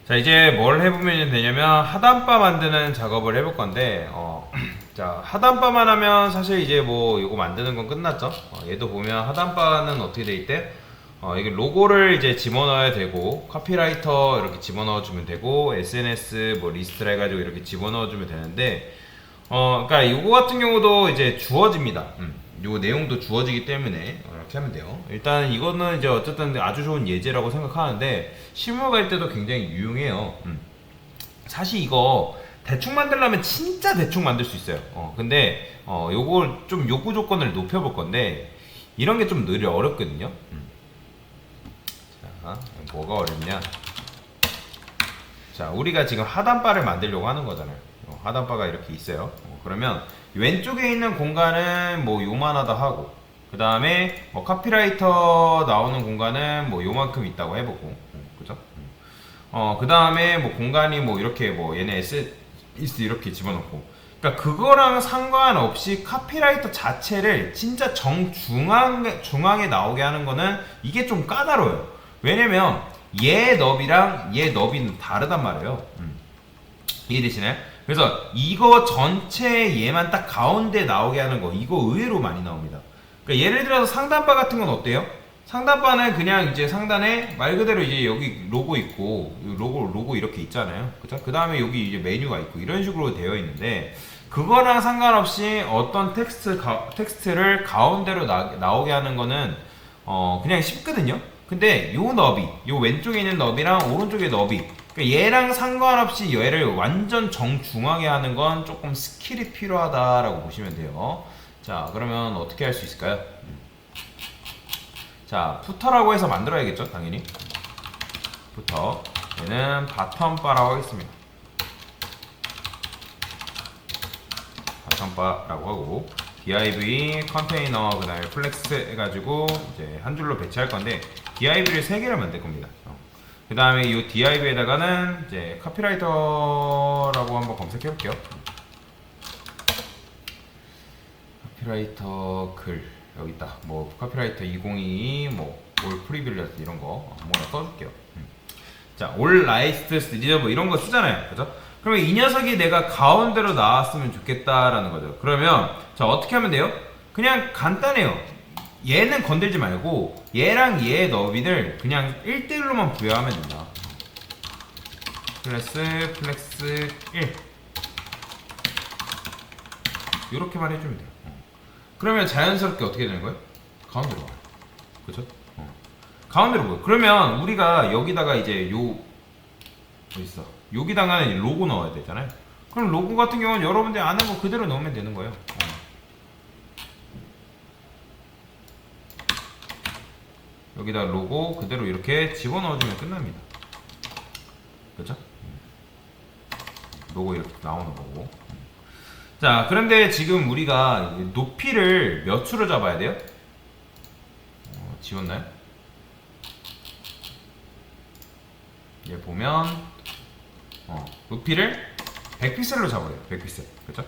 자, 이제 뭘 해보면 되냐면 하단바 만드는 작업을 해볼 건데 자, 하단바만 하면 사실 이제 뭐 이거 만드는 건 끝났죠. 얘도 보면 하단바는 어떻게 돼 있대? 이게 로고를 이제 집어넣어야 되고, 카피라이터 이렇게 집어넣어 주면 되고, SNS 뭐 리스트라 해가지고 이렇게 집어넣어 주면 되는데, 그러니까 이거 같은 경우도 이제 주어집니다. 요 내용도 주어지기 때문에 이렇게 하면 돼요. 일단 이거는 이제 어쨌든 아주 좋은 예제라고 생각하는데, 실무 갈 때도 굉장히 유용해요. 사실 이거 대충 만들려면 진짜 대충 만들 수 있어요. 근데 요걸 좀 요구 조건을 높여볼 건데, 이런 게 좀 늘 어렵거든요. 자, 뭐가 어렵냐? 자, 우리가 지금 하단바를 만들려고 하는 거잖아요. 하단바가 이렇게 있어요. 그러면 왼쪽에 있는 공간은 뭐 요만하다 하고, 그 다음에 카피라이터 나오는 공간은 뭐 요만큼 있다고 해보고, 그죠? 그 다음에 뭐 공간이 뭐 이렇게 뭐 얘네 SNS 이렇게 집어넣고, 그러니까 그거랑 상관없이 카피라이터 자체를 진짜 중앙에 나오게 하는 거는 이게 좀 까다로워요. 왜냐면 얘 너비랑 얘 너비는 다르단 말이에요. 이해되시나요? 그래서 이거 전체 얘만 딱 가운데 나오게 하는 거, 이거 의외로 많이 나옵니다. 그러니까 예를 들어서 상단바 같은 건 어때요? 상단바는 그냥 이제 상단에 말 그대로 이제 여기 로고 있고, 로고 이렇게 있잖아요. 그죠? 그 다음에 여기 이제 메뉴가 있고, 이런 식으로 되어 있는데, 그거랑 상관없이 어떤 텍스트를 가운데로 나오게 하는 거는, 그냥 쉽거든요? 근데 요 너비, 요 왼쪽에 있는 너비랑 오른쪽에 너비, 그러니까 얘랑 상관없이 얘를 완전 정중앙에 하는 건 조금 스킬이 필요하다라고 보시면 돼요. 자, 그러면 어떻게 할 수 있을까요? 자, 푸터라고 해서 만들어야겠죠, 당연히. 푸터. 얘는 바텀바라고 하겠습니다. 바텀바라고 하고, div 컨테이너 그 다음에 플렉스 해가지고 이제 한 줄로 배치할 건데, div를 3개를 만들 겁니다. 그 다음에 이 div에다가는 이제 카피라이터라고 한번 검색해 볼게요. 카피라이터 글 여기 있다. 뭐 카피라이터 2022 뭐올 프리빌리언스 이런 거 아무거나 써줄게요. 자, 올 라이트 리저브 이런 거 쓰잖아요, 그죠? 그러면 이 녀석이 내가 가운데로 나왔으면 좋겠다라는 거죠. 그러면 자, 어떻게 하면 돼요? 그냥 간단해요. 얘는 건들지 말고 얘랑 얘의 너비를 그냥 1대1로만 부여하면 된다. 플렉스 1 이렇게만 해주면 돼요. 그러면 자연스럽게 어떻게 되는 거예요? 가운데로 와요. 그죠? 가운데로 보여. 그러면 우리가 여기다가 이제 어디 있어? 여기다가는 로고 넣어야 되잖아요. 그럼 로고 같은 경우는 여러분들이 아는 거 그대로 넣으면 되는 거예요. 여기다 로고 그대로 이렇게 집어넣어주면 끝납니다. 그죠? 로고 이렇게 나오는 거고. 자, 그런데 지금 우리가 높이를 몇 수로 잡아야 돼요? 지웠나요? 얘 보면 높이를 100픽셀로 잡아야 돼요. 100픽셀. 그죠?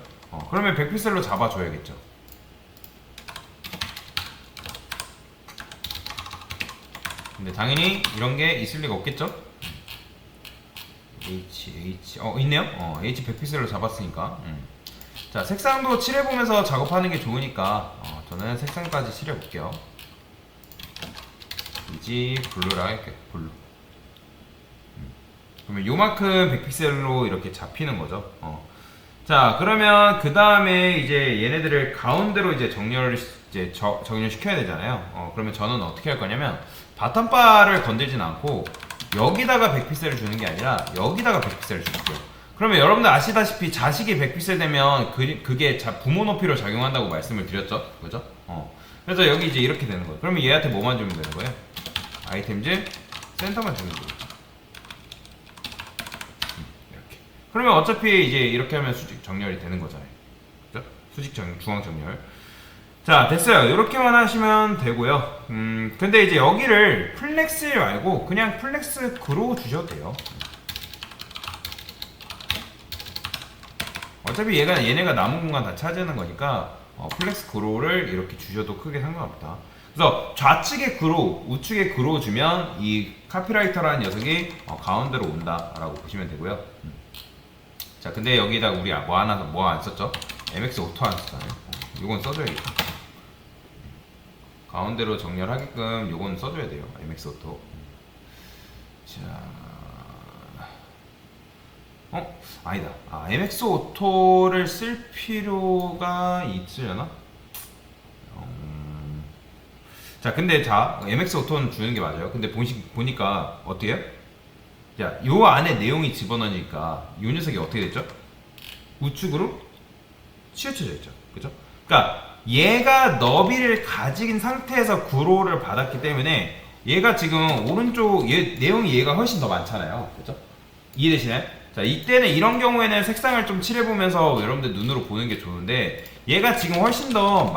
그러면 100픽셀로 잡아줘야겠죠. 근데 당연히 이런 게 있을 리가 없겠죠? 있네요? H 100픽셀로 잡았으니까. 자, 색상도 칠해보면서 작업하는 게 좋으니까 저는 색상까지 칠해볼게요. 블루라 할게요. 블루. 그러면 요만큼 100픽셀로 이렇게 잡히는 거죠. 자, 그러면 그 다음에 이제 얘네들을 가운데로 이제 정렬시켜야 되잖아요. 그러면 저는 어떻게 할 거냐면 바텀바를 건들진 않고 여기다가 100픽셀을 주는 게 아니라 여기다가 100픽셀을 줄게요. 그러면 여러분들 아시다시피 자식이 100픽셀 되면 그게 부모 높이로 작용한다고 말씀을 드렸죠? 그죠? 그래서 여기 이제 이렇게 되는 거예요. 그러면 얘한테 뭐만 주면 되는 거예요? 아이템즈 센터만 주면 돼요. 이렇게. 그러면 어차피 이제 이렇게 하면 수직 정렬이 되는 거잖아요. 그죠? 중앙 정렬. 자, 됐어요. 이렇게만 하시면 되고요. 근데 이제 여기를 플렉스 말고 그냥 플렉스 그로 주셔도 돼요. 어차피 얘네가 남은 공간 다 차지하는 거니까 플렉스 그로를 이렇게 주셔도 크게 상관없다. 그래서 좌측에 그로, 우측에 그로 주면 이 카피라이터라는 녀석이 가운데로 온다라고 보시면 되고요. 자, 근데 여기다 우리 뭐 안 썼죠? MX 오토 안 썼잖아요. 이건 써줘야겠다. 가운데로 정렬하게끔 요건 써줘야 돼요. MX 오토. 자, 아니다. MX 오토를 쓸 필요가 있으려나? 자, 근데 MX 오토는 주는 게 맞아요. 근데 보니까 어때요? 자, 요 안에 내용이 집어넣으니까 요 녀석이 어떻게 됐죠? 우측으로 치우쳐져 있죠. 그죠? 그러니까 얘가 너비를 가진 상태에서 구로를 받았기 때문에 얘가 지금 오른쪽 내용이 얘가 훨씬 더 많잖아요. 그죠? 이해되시나요? 자, 이때는 이런 경우에는 색상을 좀 칠해보면서 여러분들 눈으로 보는 게 좋은데 얘가 지금 훨씬 더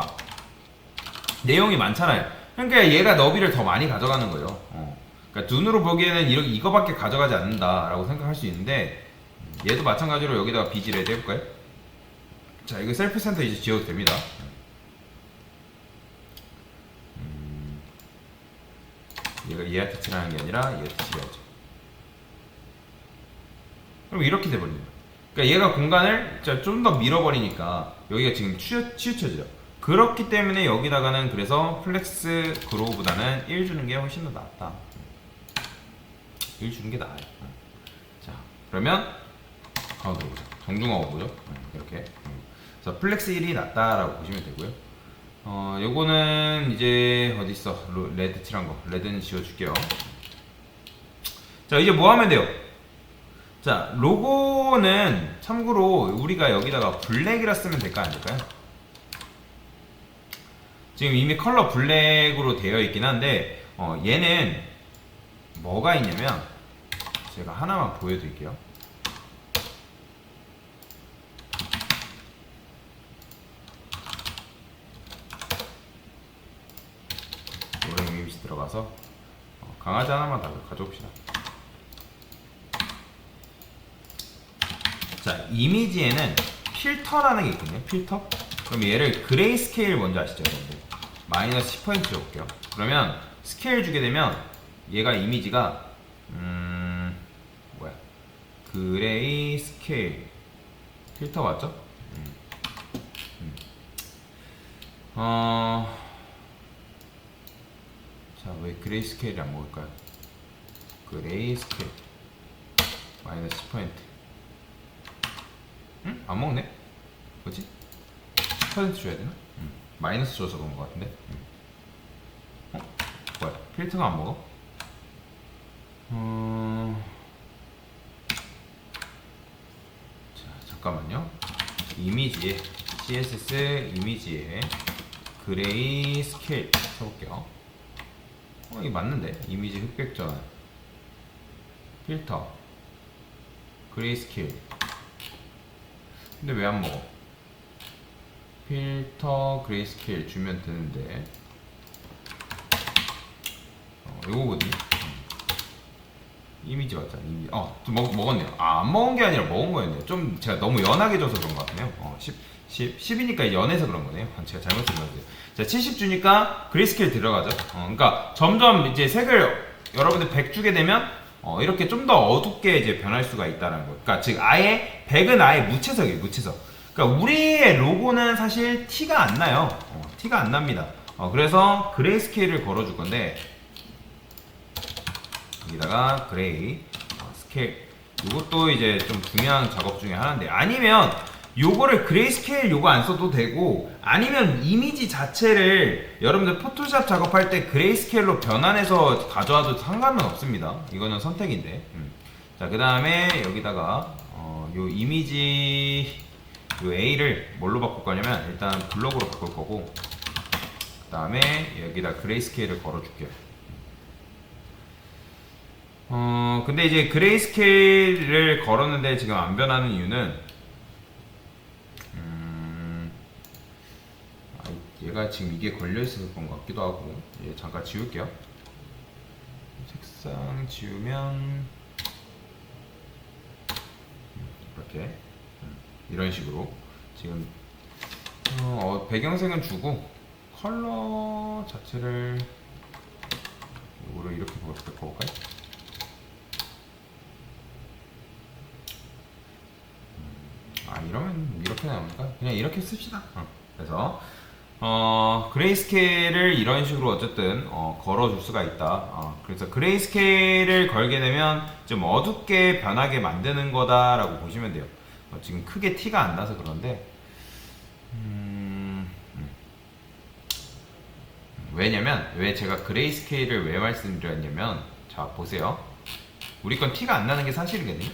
내용이 많잖아요. 그러니까 얘가 너비를 더 많이 가져가는 거예요. 그러니까 눈으로 보기에는 이거밖에 가져가지 않는다라고 생각할 수 있는데 얘도 마찬가지로 여기다가 비지 레드 해볼까요? 자, 이거 셀프 센터 이제 지워도 됩니다. 얘한테 칠하는 게 아니라 얘한테 칠해야죠. 그럼 이렇게 돼버립니다. 그러니까 얘가 공간을 좀 더 밀어버리니까 여기가 지금 치우쳐지죠. 그렇기 때문에 여기다가는 그래서 플렉스 그로우보다는 1 주는 게 훨씬 더 낫다. 1 주는 게 나아요. 자, 그러면 가운데로 보자. 정중하고 보죠. 이렇게. 그래서 플렉스 1이 낫다라고 보시면 되고요. 요거는 이제 어딨어? 레드 칠한 거. 레드는 지워줄게요. 자, 이제 뭐 하면 돼요? 자, 로고는 참고로 우리가 여기다가 블랙이라 쓰면 될까 안 될까요? 지금 이미 컬러 블랙으로 되어 있긴 한데 얘는 뭐가 있냐면 제가 하나만 보여드릴게요. 노랭 이미지 들어가서 강아지 하나만 다 가져옵시다. 자, 이미지에는 필터라는 게 있거든요. 필터? 그럼 얘를 그레이 스케일 먼저 아시죠, 여러분들? 마이너스 10% 줘볼게요. 그러면 스케일 주게 되면 얘가 이미지가 뭐야? 그레이 스케일 필터 맞죠? 자, 왜 그레이 스케일이 안 먹을까요? 그레이 스케일 마이너스 10%. 안 먹네? 뭐지? 10% 줘야 되나? 마이너스 줘서 그런 것 같은데. 뭐야? 필터가 안 먹어? 자, 잠깐만요. 이미지에 CSS 이미지에 그레이 스케일 쳐볼게요. 이게 맞는데? 이미지 흑백 전환 필터 그레이 스케일. 근데 왜 안 먹어? 필터 그레이 스케일 주면 되는데 요거거든요. 이미지 맞잖아. 이미지. 좀 먹었네요. 안 먹은 게 아니라 먹은 거였네요. 좀 제가 너무 연하게 줘서 그런 것 같네요. 10이니까 연해서 그런 거네요. 제가 잘못 쓴 거예요. 자, 70 주니까 그레이스케일 들어가죠. 그러니까 점점 이제 색을 여러분들 100 주게 되면 이렇게 좀 더 어둡게 이제 변할 수가 있다는 거예요. 그러니까 즉 아예 100은 아예 무채색이에요. 무채색. 그러니까 우리의 로고는 사실 티가 안 나요. 티가 안 납니다. 그래서 그레이스케일을 걸어줄 건데 여기다가 그레이 스케일 이것도 이제 좀 중요한 작업 중에 하나인데 아니면 요거를 그레이스케일 요거 안 써도 되고 아니면 이미지 자체를 여러분들 포토샵 작업할 때 그레이스케일로 변환해서 가져와도 상관은 없습니다. 이거는 선택인데 자, 그 다음에 여기다가 요 이미지 요 A를 뭘로 바꿀 거냐면 일단 블록으로 바꿀 거고 그 다음에 여기다 그레이스케일을 걸어줄게요. 근데 이제 그레이스케일을 걸었는데 지금 안 변하는 이유는 얘가 지금 이게 걸려있어서 그런 것 같기도 하고 얘 잠깐 지울게요. 색상 지우면 이렇게 이런 식으로 지금 배경색은 주고 컬러 자체를 이거를 이렇게 바꿔볼까요? 이러면 이렇게 나오니까 그냥 이렇게 씁시다. 그래서 그레이스케일을 이런 식으로 어쨌든 걸어줄 수가 있다. 그래서 그레이스케일을 걸게 되면 좀 어둡게 변하게 만드는 거다라고 보시면 돼요. 지금 크게 티가 안 나서 그런데 왜냐면 왜 제가 그레이스케일을 왜 말씀드렸냐면 자 보세요. 우리 건 티가 안 나는 게 사실이거든요.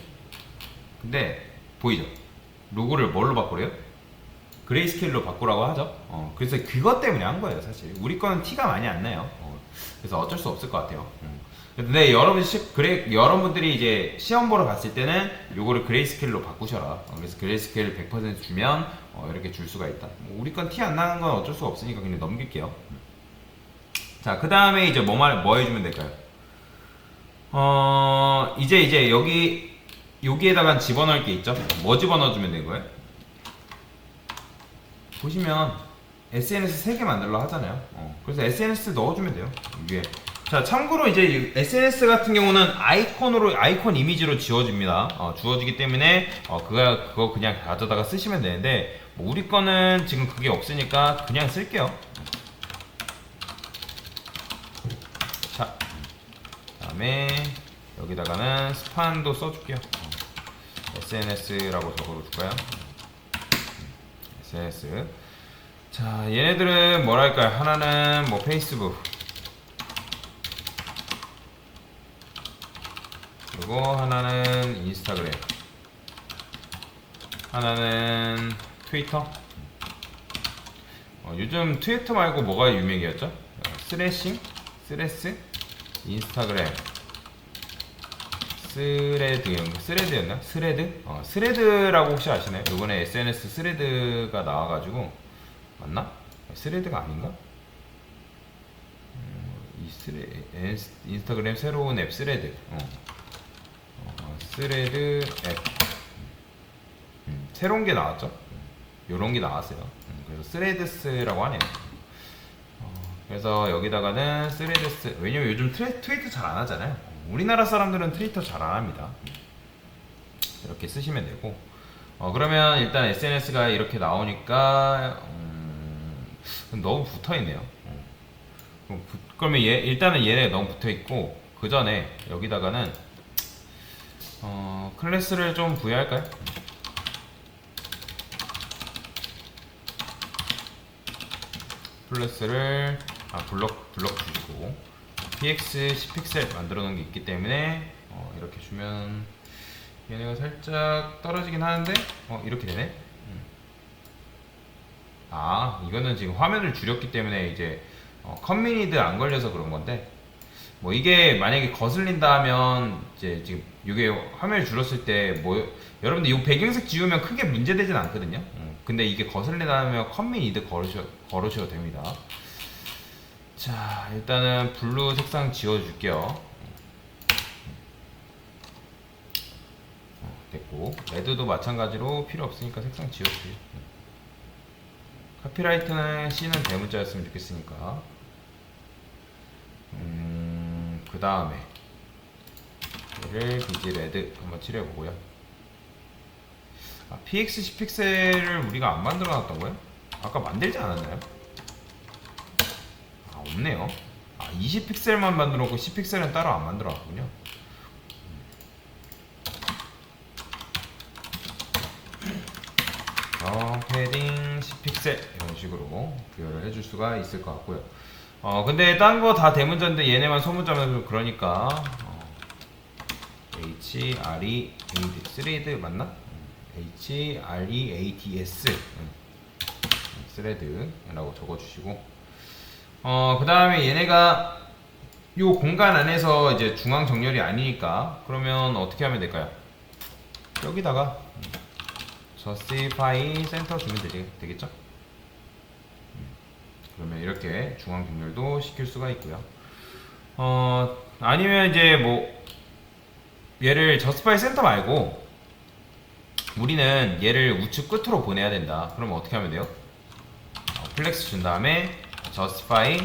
근데 보이죠? 로고를 뭘로 바꾸래요? 그레이스케일로 바꾸라고 하죠. 그래서 그것 때문에 한 거예요 사실. 우리 거는 티가 많이 안 나요. 그래서 어쩔 수 없을 것 같아요. 근데 여러분들이 이제 시험 보러 갔을 때는 요거를 그레이스케일로 바꾸셔라. 그래서 그레이스케일 100% 주면 이렇게 줄 수가 있다. 우리 건 티 안 나는 건 어쩔 수 없으니까 그냥 넘길게요. 자, 그 다음에 이제 뭐 해주면 될까요? 이제 여기에다가 집어넣을 게 있죠? 뭐 집어넣어주면 된 거예요? 보시면 SNS 3개 만들려 하잖아요. 그래서 SNS 넣어주면 돼요. 위에. 자, 참고로 이제 SNS 같은 경우는 아이콘 이미지로 지워집니다. 주어지기 때문에 그거 그냥 가져다가 쓰시면 되는데 뭐 우리 거는 지금 그게 없으니까 그냥 쓸게요. 자, 그다음에 여기다가는 스판도 써줄게요. SNS라고 적어줄까요? SNS. 자, 얘네들은 뭐랄까요? 하나는 뭐 페이스북, 그리고 하나는 인스타그램, 하나는 트위터. 요즘 트위터 말고 뭐가 유명이었죠? 스레스, 인스타그램, 스레드였나? 스레드라고 혹시 아시나요? 이번에 SNS 스레드가 나와가지고 맞나? 스레드가 아닌가? 인스타그램 새로운 앱 스레드. 스레드 앱. 새로운 게 나왔죠? 요런 게 나왔어요. 그래서 스레드스라고 하네요. 그래서 여기다가는 스레드스. 왜냐면 요즘 트위터 잘 안 하잖아요. 우리나라 사람들은 트위터 잘 안 합니다. 이렇게 쓰시면 되고. 그러면 일단 SNS가 이렇게 나오니까 너무 붙어 있네요. 그러면 일단은 얘네 너무 붙어 있고 그 전에 여기다가는 클래스를 좀 부여할까요? 클래스를 블럭 주시고 px 10픽셀 만들어 놓은 게 있기 때문에 이렇게 주면 얘네가 살짝 떨어지긴 하는데 이렇게 되네. 이거는 지금 화면을 줄였기 때문에 이제 컨미니드 안 걸려서 그런 건데, 뭐 이게 만약에 거슬린다 하면 이제 지금 이게 화면을 줄였을 때 뭐 여러분들 이 배경색 지우면 크게 문제되진 않거든요. 근데 이게 거슬린다 하면 컨미니드 걸으셔도 됩니다. 자, 일단은 블루 색상 지워줄게요. 됐고, 레드도 마찬가지로 필요 없으니까 색상 지워주세요. 카피라이트는 C는 대문자였으면 좋겠으니까. 그 다음에 얘를 비지 레드 한번 칠해보고요. PX 10픽셀을 우리가 안 만들어 놨던 거예요? 아까 만들지 않았나요? 없네요. 20픽셀만 만들어 놓고 10픽셀은 따로 안 만들어 놨군요. 패딩 10픽셀 이런 식으로 부여를 해줄 수가 있을 것 같고요. 근데 딴 거 다 대문자인데 얘네만 소문자면 그러니까 HREAD 스레드 맞나? HREADS 스레드라고 적어주시고, 그 다음에 얘네가 요 공간 안에서 이제 중앙 정렬이 아니니까 그러면 어떻게 하면 될까요? 여기다가 justify center 주면 되겠죠? 그러면 이렇게 중앙 정렬도 시킬 수가 있고요. 아니면 이제 뭐 얘를 justify center 말고 우리는 얘를 우측 끝으로 보내야 된다. 그러면 어떻게 하면 돼요? 플렉스 준 다음에 justify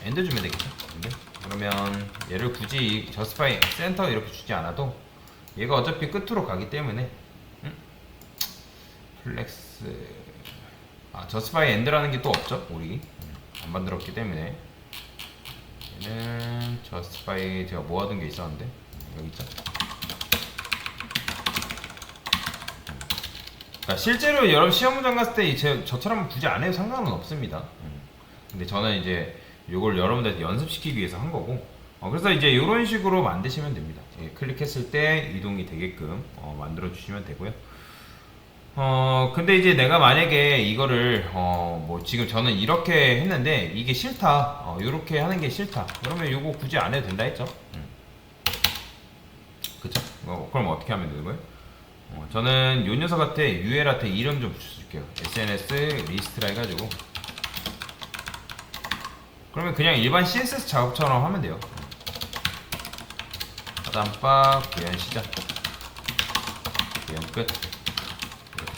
엔드 주면 되겠죠. 근데 그러면 얘를 굳이 justify 센터 이렇게 주지 않아도 얘가 어차피 끝으로 가기 때문에 플렉스 justify end라는 게 또 없죠. 우리 안 만들었기 때문에 얘는 justify 제가 모아둔 게 있었는데 여기 있죠. 그러니까 실제로 여러분 시험 문장 갔을 때 저처럼 굳이 안 해도 상관은 없습니다. 근데 저는 이제 이걸 여러분들 연습시키기 위해서 한 거고, 그래서 이제 이런 식으로 만드시면 됩니다. 클릭했을 때 이동이 되게끔 만들어 주시면 되고요. 근데 이제 내가 만약에 이거를 뭐 지금 저는 이렇게 했는데 이게 싫다, 이렇게 하는 게 싫다, 그러면 이거 굳이 안 해도 된다 했죠. 그쵸? 그럼 어떻게 하면 되는 거예요? 저는 요 녀석한테 UL한테 이름 좀 붙여줄게요. SNS 리스트라 해가지고, 그러면 그냥 일반 CSS 작업처럼 하면 돼요. 하단박 구현 시작, 구현 끝 이렇게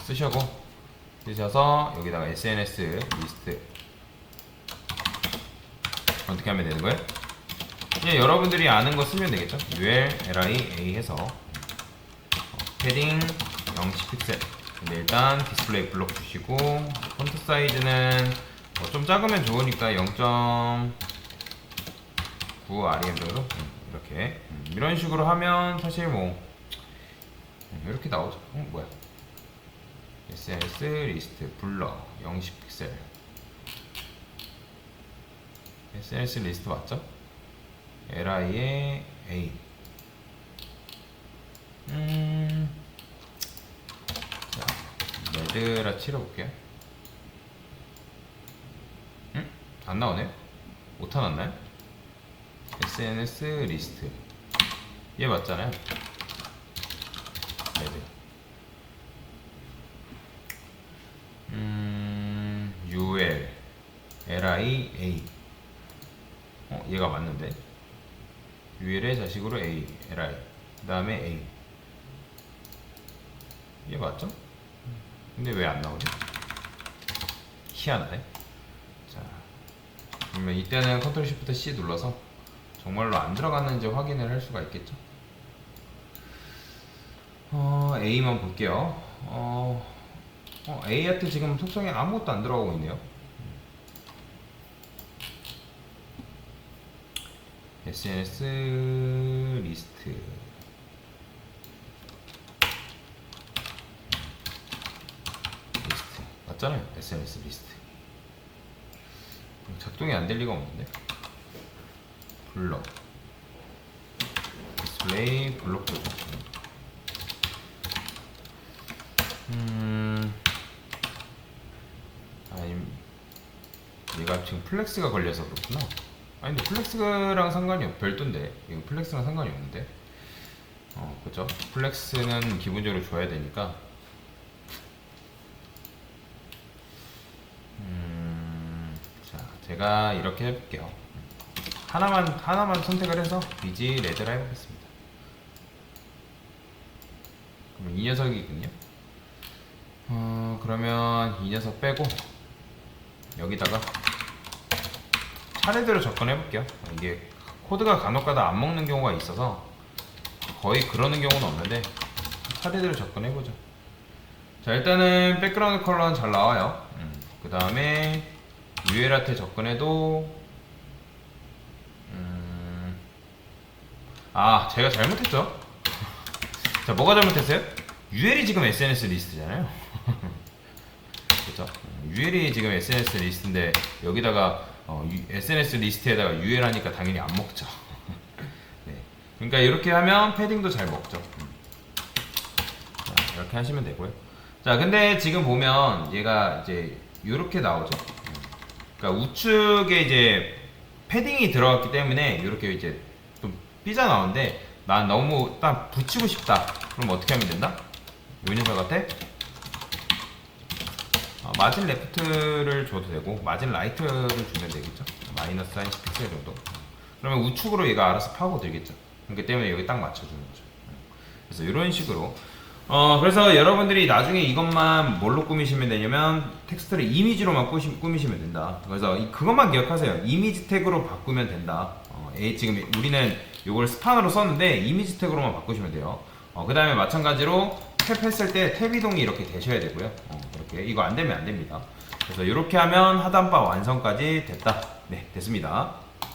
쓰셔서 여기다가 SNS 리스트 어떻게 하면 되는 거예요? 그냥 여러분들이 아는 거 쓰면 되겠죠. UL, LI, 해서 패딩 0픽셀. 근데 일단 디스플레이 블록 주시고, 폰트 사이즈는 좀 작으면 좋으니까 0.9 rem 정도? 이렇게 이런 식으로 하면 사실 뭐 이렇게 나오죠. 뭐야, SNS 리스트 블러 0픽셀. SNS 리스트 맞죠? LI에 A. 자, 레드라 칠해볼게요. 안 나오네요? 오타 났나요? SNS 리스트 얘 맞잖아요. 레드. UL LIA. 얘가 맞는데 UL의 자식으로 A, LI 그 다음에 A. 얘 맞죠? 근데 왜 안 나오지? 희한하네. 자, 그러면 이때는 Ctrl Shift C 눌러서 정말로 안 들어갔는지 확인을 할 수가 있겠죠. A만 볼게요. A한테 지금 속성에 아무것도 안 들어가고 있네요. SNS 리스트. 맞잖아요. SNS 리스트. 작동이 안 될 리가 없는데. 블럭. 디스플레이 블록 보죠. 얘가 지금 플렉스가 걸려서 그렇구나. 아니 근데 플렉스랑 상관이 별도인데, 이거 플렉스랑 상관이 없는데. 그죠? 플렉스는 기본적으로 줘야 되니까. 자, 제가 이렇게 해볼게요. 하나만 선택을 해서 비지 레드라 해보겠습니다. 그러면 이 녀석이군요. 그러면 이 녀석 빼고 여기다가 차례대로 접근해볼게요. 이게 코드가 간혹가다 안 먹는 경우가 있어서 거의 그러는 경우는 없는데 차례대로 접근해보죠. 자, 일단은 백그라운드 컬러는 잘 나와요. 그 다음에 UL한테 접근해도 제가 잘못했죠. 자, 뭐가 잘못했어요? UL이 지금 SNS 리스트잖아요. 그렇죠? UL이 지금 SNS 리스트인데 여기다가 SNS 리스트에다가 UL 하니까 당연히 안 먹죠. 네. 그러니까 이렇게 하면 패딩도 잘 먹죠. 자, 이렇게 하시면 되고요. 자, 근데 지금 보면 얘가 이제 이렇게 나오죠. 그러니까 우측에 이제 패딩이 들어갔기 때문에 이렇게 이제 좀 삐져나오는데, 난 너무 딱 붙이고 싶다. 그럼 어떻게 하면 된다? 요 녀석한테 마진 레프트를 줘도 되고 마진 라이트를 주면 되겠죠. 마이너스 10픽셀 정도. 그러면 우측으로 얘가 알아서 파고들겠죠. 그렇기 때문에 여기 딱 맞춰주는 거죠. 그래서 이런 식으로 그래서 여러분들이 나중에 이것만 뭘로 꾸미시면 되냐면 텍스트를 이미지로만 꾸미시면 된다. 그래서 그것만 기억하세요. 이미지 태그로 바꾸면 된다. 지금 우리는 이걸 스판으로 썼는데 이미지 태그로만 바꾸시면 돼요. 그 다음에 마찬가지로 탭했을 때 탭 이동이 이렇게 되셔야 되고요. 이렇게 이거 안 되면 안 됩니다. 그래서 이렇게 하면 하단바 완성까지 됐다. 네, 됐습니다.